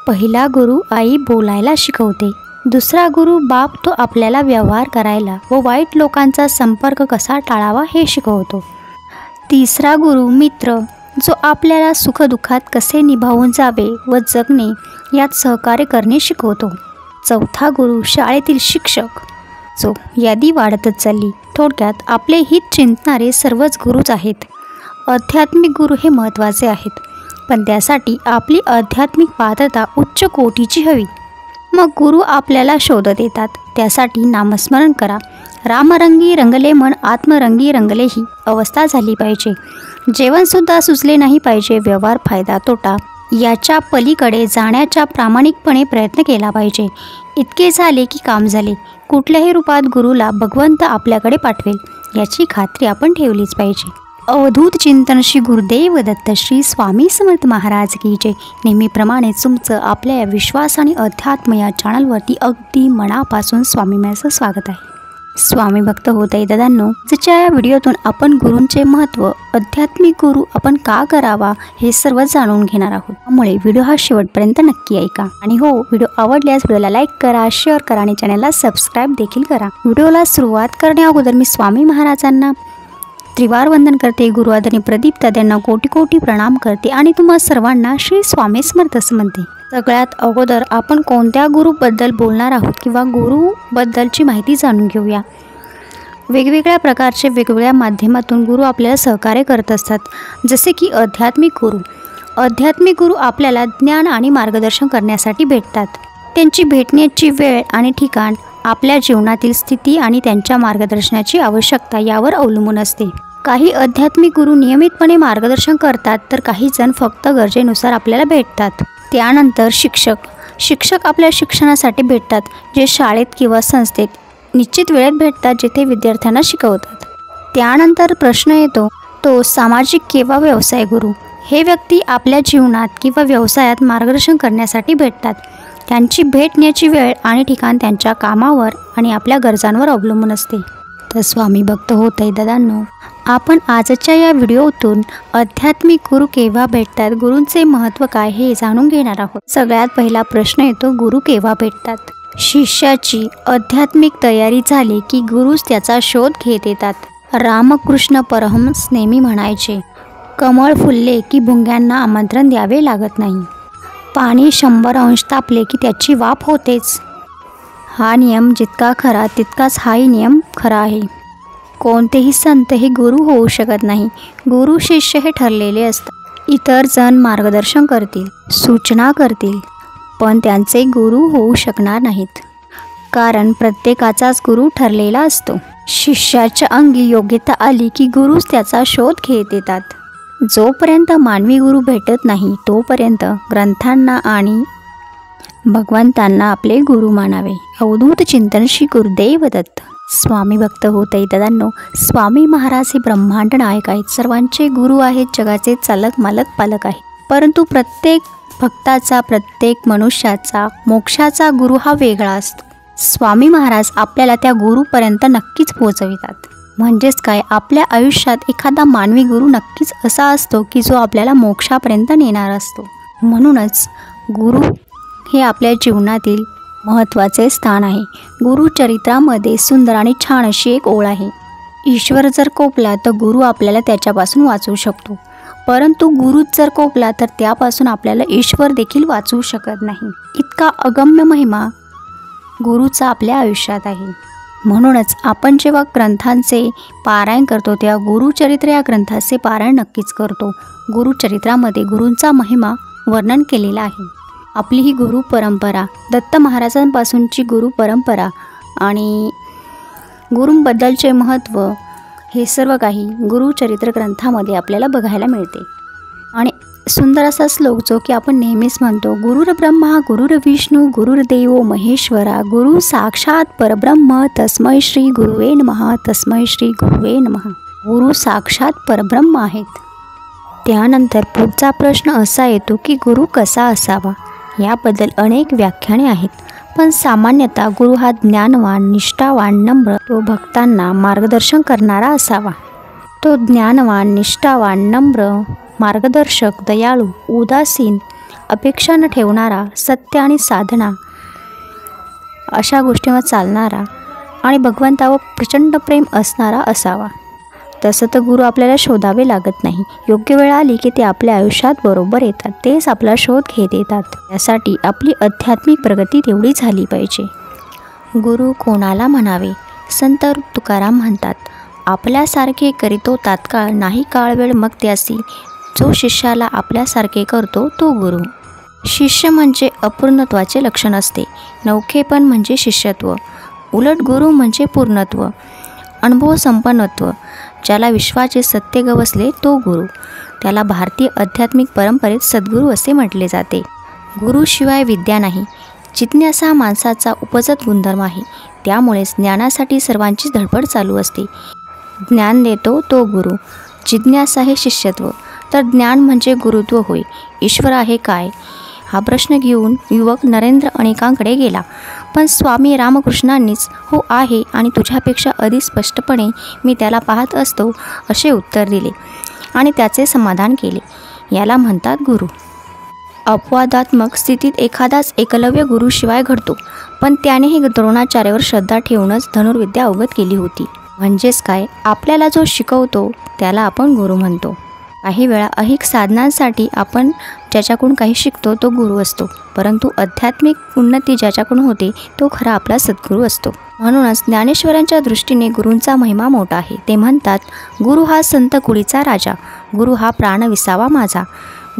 पहिला गुरु आई बोलायला शिकवते, दुसरा गुरु बाप तो आपल्याला व्यवहार करायला व वाईट लोकांचा संपर्क कसा टाळावा हे शिकवतो. तिसरा गुरु मित्र जो आपल्याला सुखदुःखात कसे निभावून जावे व जगणे यात सहकार्य करणे शिकवतो. चौथा गुरु शाळेतील शिक्षक जो यादी वाढतच चालली. थोडक्यात आपले हित चिंतणारे सर्वच गुरुच आहेत. आध्यात्मिक गुरु हे महत्त्वाचे आहेत, पण त्यासाठी आपली आध्यात्मिक पात्रता उच्च कोटीची हवी. मग गुरु आपल्याला शोधत येतात. त्यासाठी नामस्मरण करा. रामरंगी रंगले मन, आत्मरंगी रंगले ही अवस्था झाली पाहिजे. जेवणसुद्धा सुचले नाही पाहिजे. व्यवहार फायदा तोटा याच्या पलीकडे जाण्याचा प्रामाणिकपणे प्रयत्न केला पाहिजे. इतके झाले की काम झाले. कुठल्याही रूपात गुरुला भगवंत आपल्याकडे पाठवेल याची खात्री आपण ठेवलीच पाहिजे. अवधूत चिंतन श्री गुरुदेव दत्त श्री स्वामी समर्थ महाराज की जय. नेहमीप्रमाणे तुमचं आपल्या या विश्वास आणि अध्यात्म या चॅनलवरती अगदी मनापासून स्वामीमयाचं स्वागत आहे. स्वामी भक्त होत आहे दादांनो, ज्याच्या या व्हिडिओतून आपण गुरूंचे महत्त्व, आध्यात्मिक गुरु आपण का करावा हे सर्व जाणून घेणार आहोत. त्यामुळे व्हिडिओ हा शेवटपर्यंत नक्की ऐका. आणि हो, व्हिडिओ आवडल्यास व्हिडिओला लाईक करा, शेअर करा आणि चॅनलला सबस्क्राईब देखील करा. व्हिडिओला सुरुवात करण्या अगोदर मी स्वामी महाराजांना त्रिवार वंदन करते. गुरु आदरणीय प्रदीप दादांना कोटी कोटी प्रणाम करते आणि तुम्हा सर्वांना श्री स्वामी समर्थ असं म्हणते. सगळ्यात अगोदर आपण कोणत्या गुरुबद्दल बोलणार आहोत किंवा गुरुबद्दलची माहिती जाणून घेऊया. वेगवेगळ्या प्रकारचे वेगवेगळ्या माध्यमातून गुरु आपल्याला सहकार्य करत असतात. जसे की आध्यात्मिक गुरु. आध्यात्मिक गुरु आपल्याला ज्ञान आणि मार्गदर्शन करण्यासाठी भेटतात. त्यांची भेटण्याची वेळ आणि ठिकाण आपल्या जीवनातील स्थिती आणि त्यांच्या मार्गदर्शनाची आवश्यकता यावर अवलंबून असते. काही आध्यात्मिक गुरु नियमितपणे मार्गदर्शन करतात, तर काही जण फक्त गरजेनुसार आपल्याला भेटतात. त्यानंतर शिक्षक आपल्या शिक्षणासाठी भेटतात, जे शाळेत किंवा संस्थेत निश्चित वेळेत भेटतात, जिथे विद्यार्थ्यांना शिकवतात. त्यानंतर प्रश्न येतो तो सामाजिक किंवा व्यवसाय गुरु. हे व्यक्ती आपल्या जीवनात किंवा व्यवसायात मार्गदर्शन करण्यासाठी भेटतात. त्यांची भेटण्याची वेळ आणि ठिकाण त्यांच्या कामावर आणि आपल्या गरजांवर अवलंबून असते. तर स्वामी भक्त होत आहे दादांनो, आपण आजच्या या व्हिडिओतून आध्यात्मिक गुरु केव्हा भेटतात, गुरूंचे महत्त्व काय हे जाणून घेणार आहोत. सगळ्यात पहिला प्रश्न येतो, गुरु केव्हा भेटतात. शिष्याची आध्यात्मिक तयारी झाली की गुरुच त्याचा शोध घेत येतात. रामकृष्ण परमहंस नेहमी म्हणायचे, कमळ फुलले की भुंग्यांना आमंत्रण द्यावे लागत नाही. पाणी 100 अंश तापले की त्याची वाफ होतेच. हा नियम जितका खरा तितकाच हाही नियम खरा आहे. कोणतेही संत हे गुरु होऊ शकत नाही. गुरु शिष्य हे ठरलेले असतात. इतर जण मार्गदर्शन करतील, सूचना करतील, पण त्यांचे गुरु होऊ शकणार नाहीत, कारण प्रत्येकाचाच गुरु ठरलेला असतो. शिष्याच्या अंगी योग्यता आली की गुरुच त्याचा शोध घेत येतात. जोपर्यंत मानवी गुरु भेटत नाही तोपर्यंत ग्रंथांना आणि भगवंतांना आपले गुरु मानावे. अवधूत चिंतन श्री गुरुदेव दत्त. स्वामी भक्त होत आहे दादांनो, स्वामी महाराज हे ब्रह्मांड नायक आहेत. सर्वांचे गुरु आहेत, जगाचे चालक मालक पालक आहेत. परंतु प्रत्येक भक्ताचा, प्रत्येक मनुष्याचा मोक्षाचा गुरु हा वेगळा असतो. स्वामी महाराज आपल्याला त्या गुरुपर्यंत नक्कीच पोहोचवितात. म्हणजेच काय, आपल्या आयुष्यात एखादा मानवी गुरु नक्कीच असा असतो की जो आपल्याला मोक्षापर्यंत नेणार असतो. म्हणूनच गुरु हे आपल्या जीवनातील महत्त्वाचे स्थान आहे. गुरुचरित्रामध्ये सुंदर आणि छान अशी एक ओळ आहे, ईश्वर जर कोपला तर गुरु आपल्याला त्याच्यापासून वाचवू शकतो, परंतु गुरुच जर कोपला तर त्यापासून आपल्याला ईश्वर देखील वाचवू शकत नाही. इतका अगम्य महिमा गुरुचा आपल्या आयुष्यात आहे. म्हणूनच आपण जेव्हा ग्रंथांचे पारायण करतो तेव्हा गुरुचरित्र या ग्रंथाचे पारायण नक्कीच करतो. गुरुचरित्रामध्ये गुरूंचा महिमा वर्णन केलेला आहे. आपली ही गुरु परंपरा, दत्त महाराजांपासूनची गुरु परंपरा आणि गुरूंबद्दलचे महत्त्व हे सर्व काही गुरुचरित्र ग्रंथामध्ये आपल्याला बघायला मिळते. आणि सुंदर असा श्लोक जो की आपण नेहमीच म्हणतो, गुरुर ब्रह्मा गुरुर्विष्णू गुरुर्देवो महेश्वरा गुरु साक्षात परब्रह्म तस्मै श्री गुरुवे नमः तस्मै श्री गुरुवे नमः. गुरु साक्षात परब्रह्म आहेत. त्यानंतर पुढचा प्रश्न असा येतो की गुरु कसा असावा. याबद्दल अनेक व्याख्याने आहेत, पण सामान्यतः गुरु हा ज्ञानवान, निष्ठावान, नम्र, तो भक्तांना मार्गदर्शन करणारा असावा. तो ज्ञानवान, निष्ठावान, नम्र, मार्गदर्शक, दयाळू, उदासीन अपेक्षा न ठेवणारा, सत्य आणि साधना अशा गोष्टींवर चालणारा आणि भगवंतावर प्रचंड प्रेम असणारा असावा. तसं तर गुरु आपल्याला शोधावे लागत नाही. योग्य वेळ आली की ते आपल्या आयुष्यात बरोबर येतात. तेच आपला शोध घेत येतात. यासाठी आपली आध्यात्मिक प्रगती तेवढी झाली पाहिजे. गुरु कोणाला म्हणावे? संत तुकाराम म्हणतात, आपल्यासारखे करीतो तात्काळ, नाही काळ वेळ मग त्यासी. जो शिष्याला आपल्यासारखे करतो तो गुरु. शिष्य म्हणजे अपूर्णत्वाचे लक्षण असते. नवखेपण म्हणजे शिष्यत्व. उलट गुरु म्हणजे पूर्णत्व, अनुभव संपन्नत्व. ज्याला विश्वाचे सत्य गवसले तो गुरु. त्याला भारतीय आध्यात्मिक परंपरेत सद्गुरू असे म्हटले जाते. गुरुशिवाय विद्या नाही. जिज्ञासा हा माणसाचा उपजत गुणधर्म आहे. त्यामुळेच ज्ञानासाठी सर्वांची धडपड चालू असते. ज्ञान देतो तो गुरु, जिज्ञासा हे शिष्यत्व. तर ज्ञान म्हणजे गुरुत्व होय. ईश्वर आहे काय? हा प्रश्न घेऊन युवक नरेंद्र अनेकांकडे गेला. पण स्वामी रामकृष्णांनीच हो आहे आणि तुझ्यापेक्षा अधिक स्पष्टपणे मी त्याला पाहत असतो असे उत्तर दिले आणि त्याचे समाधान केले. याला म्हणतात गुरु. अपवादात्मक स्थितीत एखादाच एकलव्य गुरुशिवाय घडतो, पण त्यानेही द्रोणाचार्यावर श्रद्धा ठेवूनच धनुर्विद्या अवगत केली होती. म्हणजेच काय? आपल्याला जो शिकवतो त्याला आपण गुरु म्हणतो. काही वेळा ऐहिक साधनांसाठी आपण ज्याच्याकडून काही शिकतो तो गुरु असतो, परंतु आध्यात्मिक उन्नती ज्याच्याकडून होते तो खरा आपला सद्गुरू असतो. म्हणूनच ज्ञानेश्वरांच्या दृष्टीने गुरूंचा महिमा मोठा आहे. ते म्हणतात, गुरु हा संत कुळीचा राजा, गुरु हा प्राण विसावा माझा,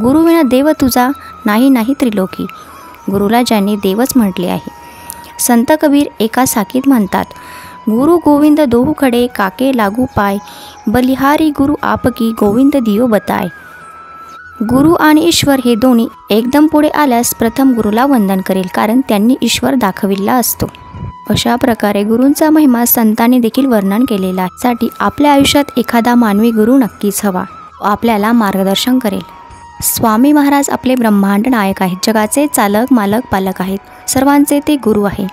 गुरुविना देव तुझा नाही नाही त्रिलोकी. गुरुला ज्यांनी देवच म्हटले आहे. संत कबीर एका साखीत म्हणतात, गुरु गोविंद दोहू खडे काके लागू पाय, बलिहारी गुरु आपकी गोविंद दियो बताय. गुरु आणि ईश्वर हे दोन्ही एकदम पुढे आल्यास प्रथम गुरुला वंदन करेल, कारण त्यांनी ईश्वर दाखविला असतो. अशा प्रकारे गुरूंचा महिमा संतांनी देखील वर्णन केलेला आहे. साठी आपल्या आयुष्यात एखादा मानवी गुरु नक्कीच हवा, आपल्याला मार्गदर्शन करेल. स्वामी महाराज आपले ब्रह्मांड नायक आहेत. जगाचे चालक मालक पालक आहेत. सर्वांचे ते गुरु आहे,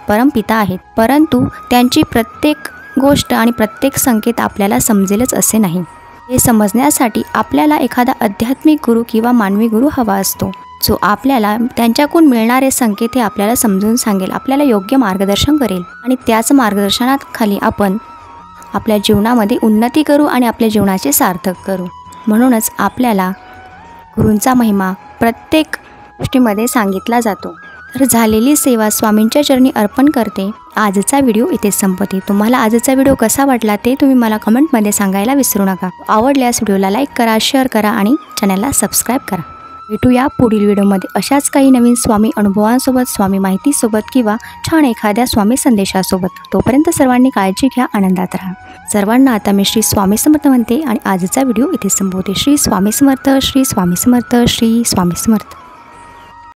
परमपिता आहेत. परंतु त्यांची प्रत्येक गोष्ट आणि प्रत्येक संकेत आपल्याला समजेलच असे नाही. हे समजण्यासाठी आपल्याला एखादा आध्यात्मिक गुरु किंवा मानवी गुरु हवा असतो, जो आपल्याला त्यांच्याकडून मिळणारे संकेत हे आपल्याला समजून सांगेल, आपल्याला योग्य मार्गदर्शन करेल आणि त्याच मार्गदर्शनात खाली आपण आपल्या जीवनामध्ये उन्नती करू आणि आपल्या जीवनाचे सार्थक करू. म्हणूनच आपल्याला गुरूंचा महिमा प्रत्येक गोष्टीमध्ये सांगितला जातो. तर झालेली सेवा स्वामींच्या चरणी अर्पण करते. आजचा व्हिडिओ इथे संपते. तुम्हाला आजचा व्हिडिओ कसा वाटला ते तुम्ही मला कमेंटमध्ये सांगायला विसरू नका. आवडल्यास व्हिडिओला लाईक करा, शेअर करा आणि चॅनलला सबस्क्राईब करा. भेटूया पुढील व्हिडिओमध्ये अशाच काही नवीन स्वामी अनुभवांसोबत, स्वामी माहितीसोबत किंवा छान एखाद्या स्वामी संदेशासोबत. तोपर्यंत सर्वांनी काळजी घ्या, आनंदात राहा. सर्वांना आता मी श्री स्वामी समर्थ म्हणते आणि आजचा व्हिडिओ इथे संपवते. श्री स्वामी समर्थ, श्री स्वामी समर्थ, श्री स्वामी समर्थ.